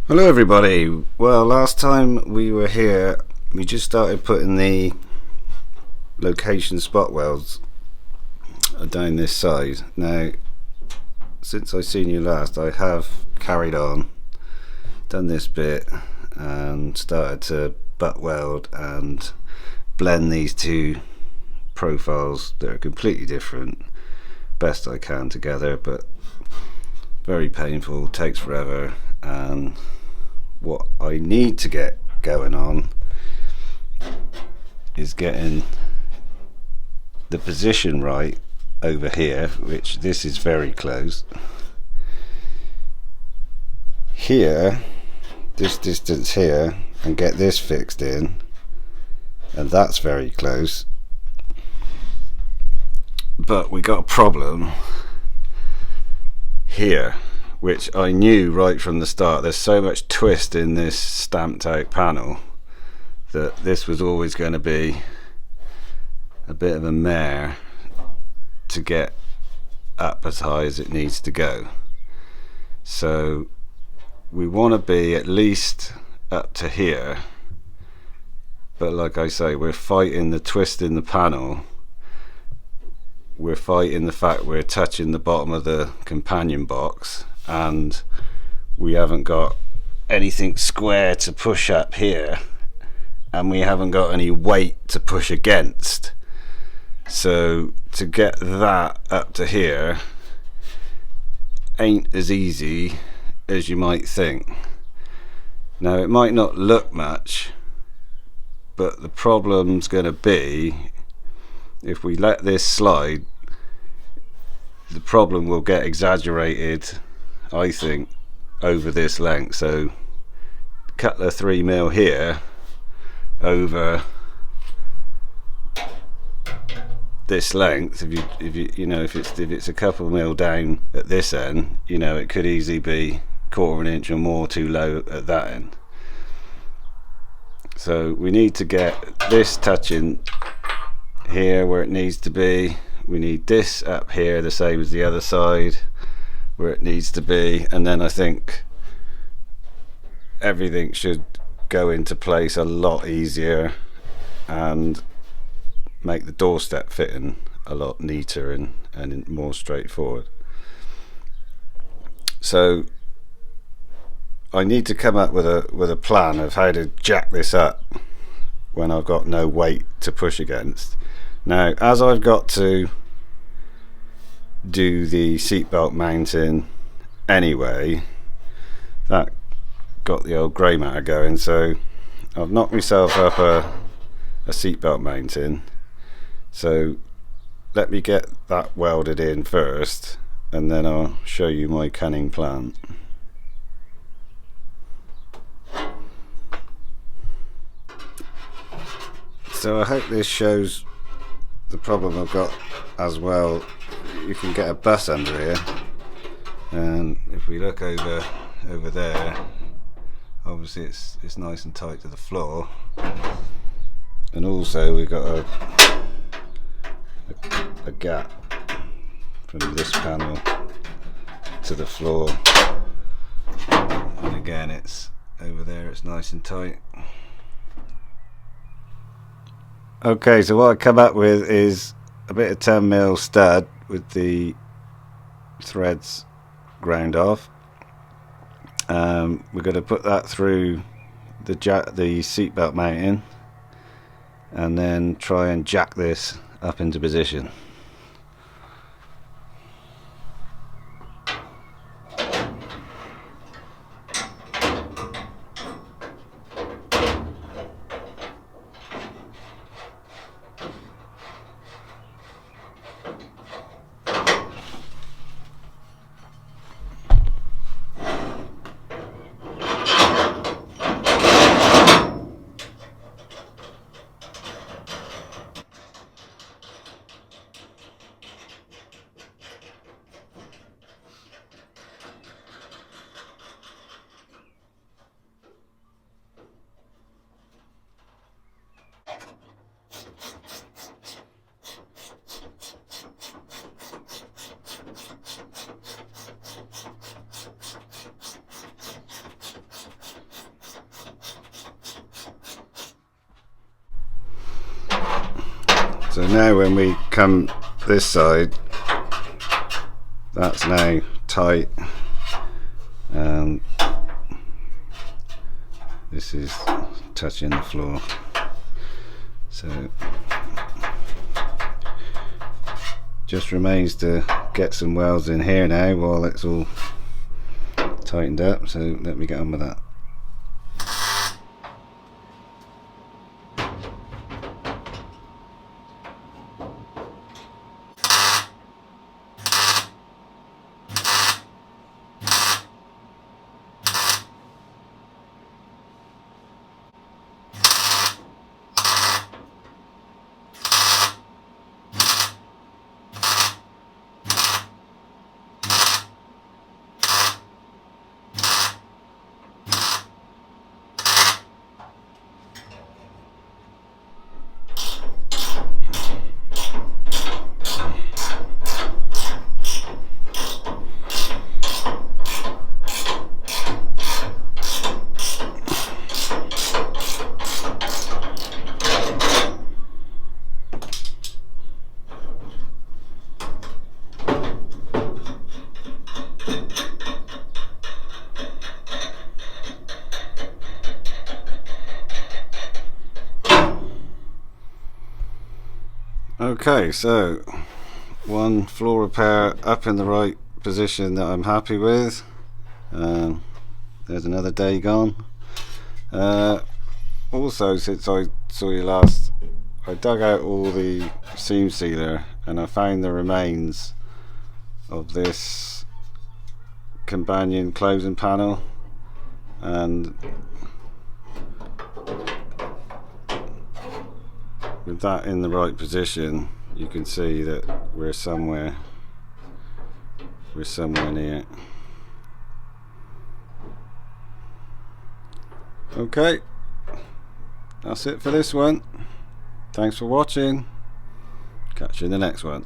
Hello everybody. Well, last time we were here we just started putting the location spot welds down this side. Now since I seen you last, I have carried on, done this bit and started to butt weld and blend these two profiles that are completely different best I can together, but very painful, takes forever. And what I need to get going on is getting the position right over here, which this is very close. Here, this distance here, and get this fixed in, and that's very close. But we got a problem here, which I knew right from the start. There's so much twist in this stamped out panel that this was always going to be a bit of a mare to get up as high as it needs to go. So we want to be at least up to here, but like I say, we're fighting the twist in the panel. We're fighting the fact we're touching the bottom of the companion box, and we haven't got anything square to push up here, and we haven't got any weight to push against. So to get that up to here ain't as easy as you might think. Now it might not look much, but the problem's going to be if we let this slide, the problem will get exaggerated, I think, over this length. So cut the 3mm here over this length. If it's a couple mil down at this end, it could easily be 1/4 inch or more too low at that end. So we need to get this touching here where it needs to be. We need this up here the same as the other side where it needs to be, and then I think everything should go into place a lot easier and make the doorstep fitting a lot neater and more straightforward. So I need to come up with a plan of how to jack this up when I've got no weight to push against. Now, as I've got to do the seatbelt mounting anyway, that got the old grey matter going, so I've knocked myself up a seatbelt mounting. So let me get that welded in first, and then I'll show you my cunning plan. So I hope this shows the problem I've got as well. You can get a bus under here, and if we look over there, obviously it's nice and tight to the floor, and also we've got a gap from this panel to the floor, and again it's over there, it's nice and tight. Okay, so what I come up with is a bit of 10mm stud with the threads ground off. We're going to put that through the seatbelt mounting, and then try and jack this up into position. So now when we come this side, that's now tight, and this is touching the floor. So just remains to get some welds in here now while it's all tightened up, so let me get on with that. Okay, so one floor repair up in the right position that I'm happy with. There's another day gone. Also, since I saw you last, I dug out all the seam sealer and I found the remains of this companion closing panel, and with that in the right position, you can see that we're somewhere near. Okay, that's it for this one. Thanks for watching. Catch you in the next one.